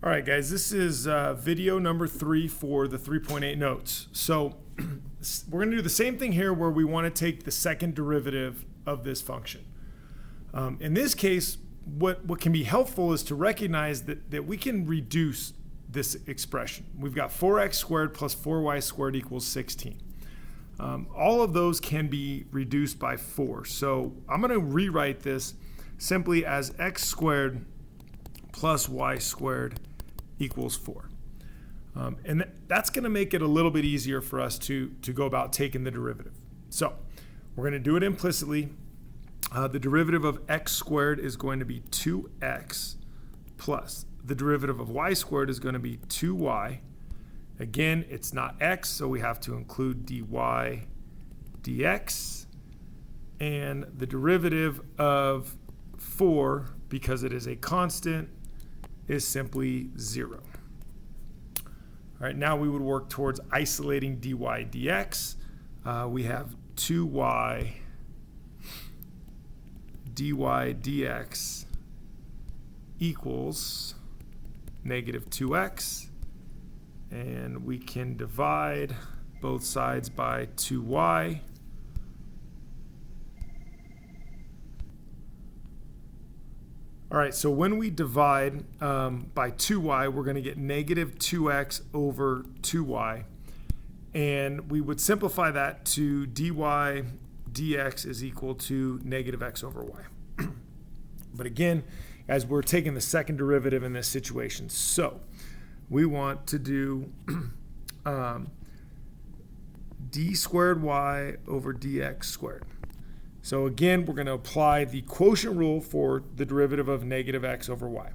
All right, guys, this is video number 3 for the 3.8 notes. So we're going to do the same thing here where we want to take the second derivative of this function. In this case, what can be helpful is to recognize that we can reduce this expression. We've got 4x squared plus 4y squared equals 16. All of those can be reduced by 4. So I'm going to rewrite this simply as x squared plus y squared equals 4. And that's going to make it a little bit easier for us to go about taking the derivative. So we're going to do it implicitly. The derivative of x squared is going to be 2x plus the derivative of y squared is going to be 2y. Again, it's not x, so we have to include dy dx. And the derivative of 4, because it is a constant, is simply 0. All right, now we would work towards isolating dy dx. We have 2y dy dx equals negative 2x. And we can divide both sides by 2y. All right, so when we divide by 2y, we're going to get negative 2x over 2y. And we would simplify that to dy dx is equal to negative x over y. But again, as we're taking the second derivative in this situation, so we want to do d squared y over dx squared. So again, we're going to apply the quotient rule for the derivative of negative x over y.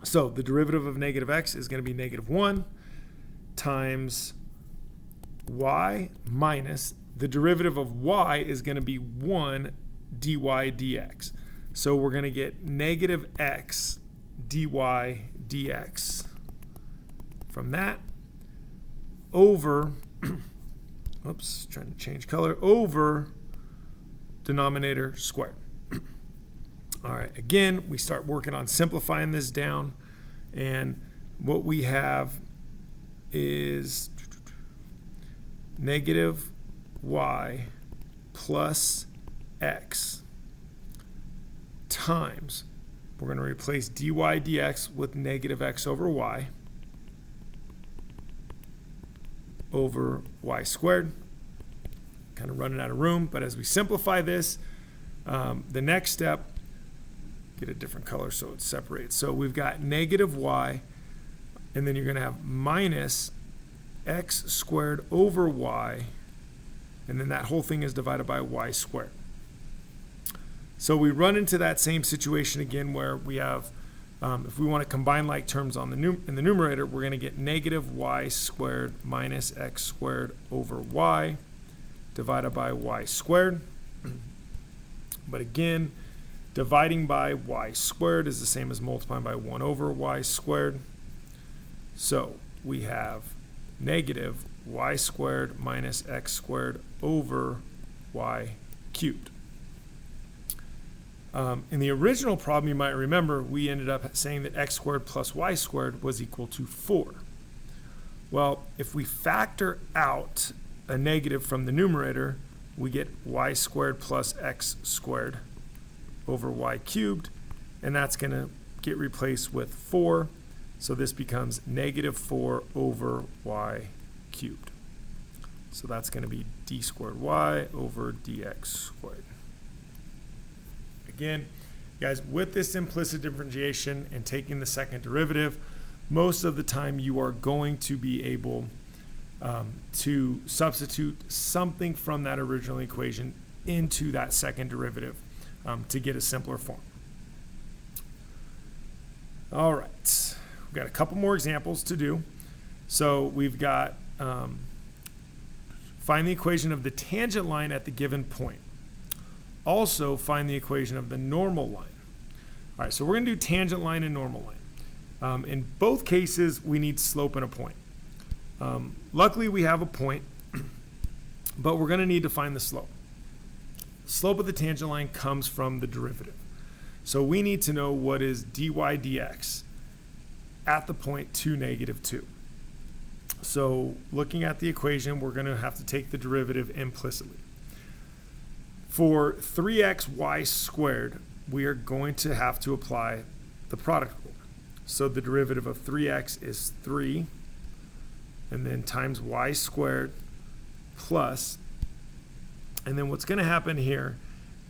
So the derivative of negative x is going to be negative 1 times y minus the derivative of y is going to be 1 dy dx. So we're going to get negative x dy dx from that over, oops, trying to change color, over denominator squared. All right, again, we start working on simplifying this down, and what we have is negative y plus x times, we're going to replace dy dx with negative x over y over y squared. Kind of running out of room, but as we simplify this, the next step, get a different color so it separates. So we've got negative y, and then you're going to have minus x squared over y, and then that whole thing is divided by y squared. So we run into that same situation again where we have, if we want to combine like terms on in the numerator, we're going to get negative y squared minus x squared over y divided by y squared. But again, dividing by y squared is the same as multiplying by 1 over y squared. So we have negative y squared minus x squared over y cubed. In the original problem, you might remember, we ended up saying that x squared plus y squared was equal to 4. Well, if we factor out a negative from the numerator, we get y squared plus x squared over y cubed, and that's going to get replaced with 4. So this becomes negative 4 over y cubed. So that's going to be d squared y over dx squared. Again, guys, with this implicit differentiation and taking the second derivative, most of the time you are going to be able to substitute something from that original equation into that second derivative to get a simpler form. All right, we've got a couple more examples to do. So we've got find the equation of the tangent line at the given point. Also find the equation of the normal line. All right, so we're going to do tangent line and normal line. In both cases, we need slope and a point. Luckily, we have a point, but we're going to need to find the slope. The slope of the tangent line comes from the derivative. So we need to know what is dy dx. at the point 2, negative 2. So looking at the equation, we're going to have to take the derivative implicitly. For 3xy squared, we are going to have to apply the product rule. So the derivative of 3x is 3, and then times y squared plus, and then what's going to happen here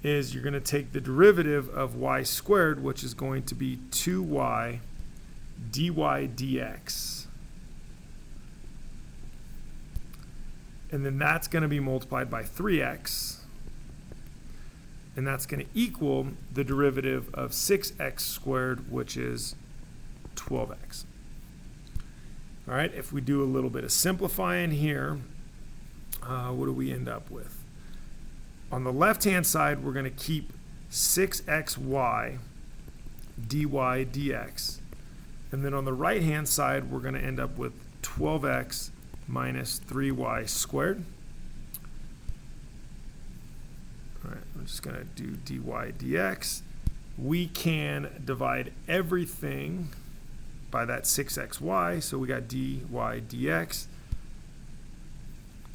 is you're going to take the derivative of y squared, which is going to be 2y dy dx. And then that's going to be multiplied by 3x. And that's going to equal the derivative of 6x squared, which is 12x. All right, if we do a little bit of simplifying here, what do we end up with? On the left-hand side, we're going to keep 6xy dy dx. And then on the right-hand side, we're going to end up with 12x minus 3y squared. All right, I'm just going to do dy dx. We can divide everything by that 6xy, so we got dy dx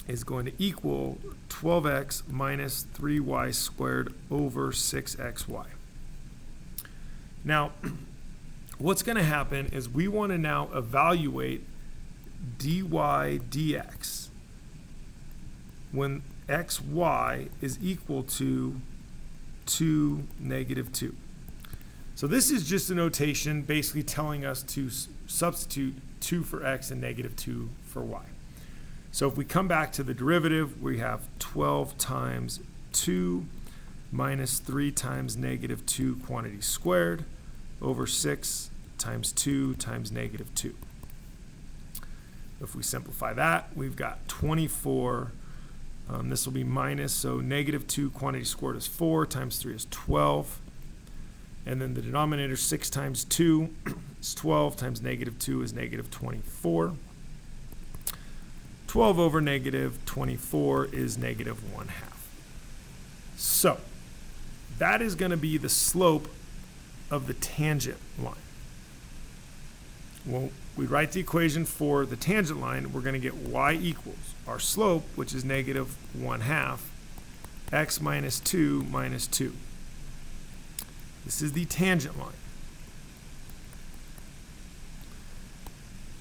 is going to equal 12x minus 3y squared over 6xy. Now, what's going to happen is we want to now evaluate dy dx when xy is equal to 2, negative 2. So this is just a notation basically telling us to substitute 2 for x and negative 2 for y. So if we come back to the derivative, we have 12 times 2 minus 3 times negative 2 quantity squared over 6 times 2 times negative 2. If we simplify that, we've got 24. This will be minus, so negative 2 quantity squared is 4 times 3 is 12. And then the denominator, 6 times 2 is 12 times negative 2 is negative 24. 12 over negative 24 is negative 1/2. So that is going to be the slope of the tangent line. Well, we write the equation for the tangent line, we're going to get y equals our slope, which is negative 1/2, x minus 2 minus 2. This is the tangent line.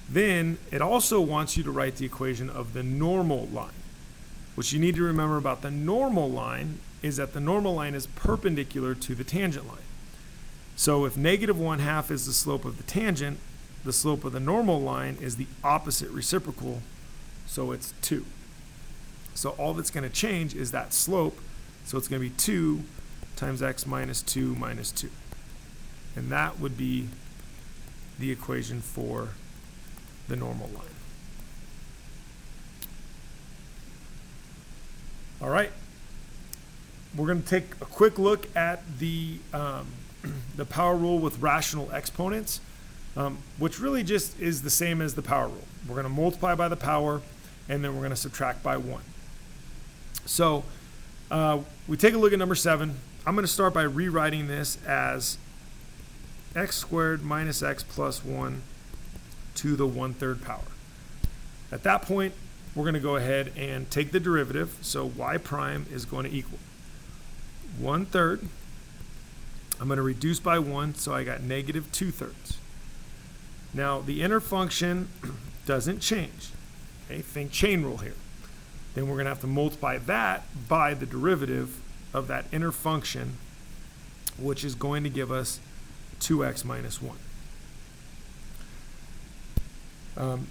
Then it also wants you to write the equation of the normal line. What you need to remember about the normal line is that the normal line is perpendicular to the tangent line. So if negative 1/2 is the slope of the tangent, the slope of the normal line is the opposite reciprocal, so it's 2. So all that's going to change is that slope, so it's going to be 2 times x minus 2 minus 2. And that would be the equation for the normal line. All right, we're going to take a quick look at the power rule with rational exponents, which really just is the same as the power rule. We're going to multiply by the power, and then we're going to subtract by 1. So we take a look at number 7. I'm going to start by rewriting this as x squared minus x plus 1 to the 1/3 power. At that point, we're going to go ahead and take the derivative. So y prime is going to equal 1/3. I'm going to reduce by 1, so I got negative 2/3. Now, the inner function doesn't change. Okay, think chain rule here. Then we're going to have to multiply that by the derivative of that inner function, which is going to give us 2x minus 1.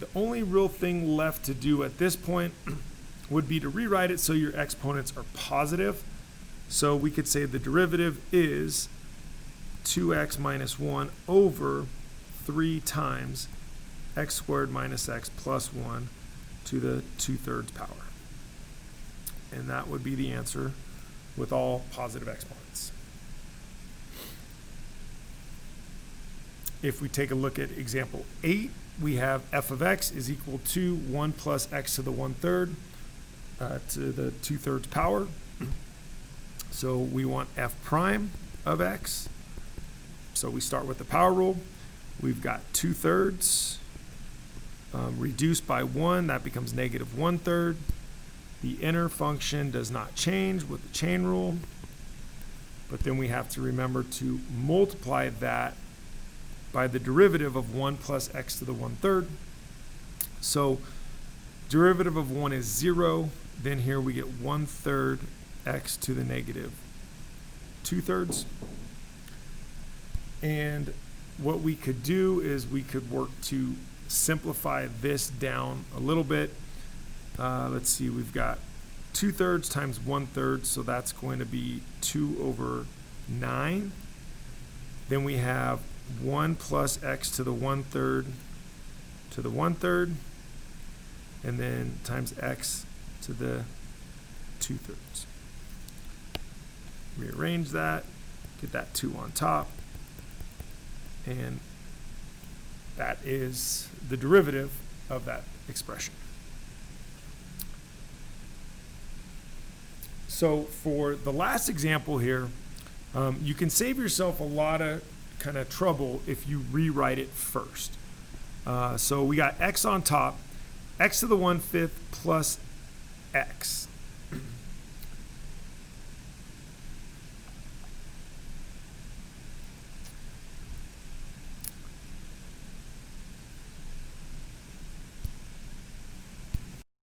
The only real thing left to do at this point would be to rewrite it so your exponents are positive. So we could say the derivative is 2x minus 1 over 3 times x squared minus x plus 1 to the 2/3 power. And that would be the answer with all positive exponents. If we take a look at example 8, we have f of x is equal to 1 plus x to the 1/3 to the 2/3 power. So we want f prime of x. So we start with the power rule. We've got 2/3 reduced by 1. That becomes negative 1/3. The inner function does not change with the chain rule. But then we have to remember to multiply that by the derivative of 1 plus x to the 1/3. So derivative of 1 is 0. Then here we get 1/3 x to the negative 2/3. And what we could do is we could work to simplify this down a little bit. Let's see, we've got 2/3 times 1/3, so that's going to be 2/9. Then we have 1 plus x to the 1/3 to the 1/3, and then times x to the 2/3. Rearrange that, get that 2 on top, and that is the derivative of that expression. So for the last example here, you can save yourself a lot of kind of trouble if you rewrite it first. So we got x on top, x to the 1/5 plus x.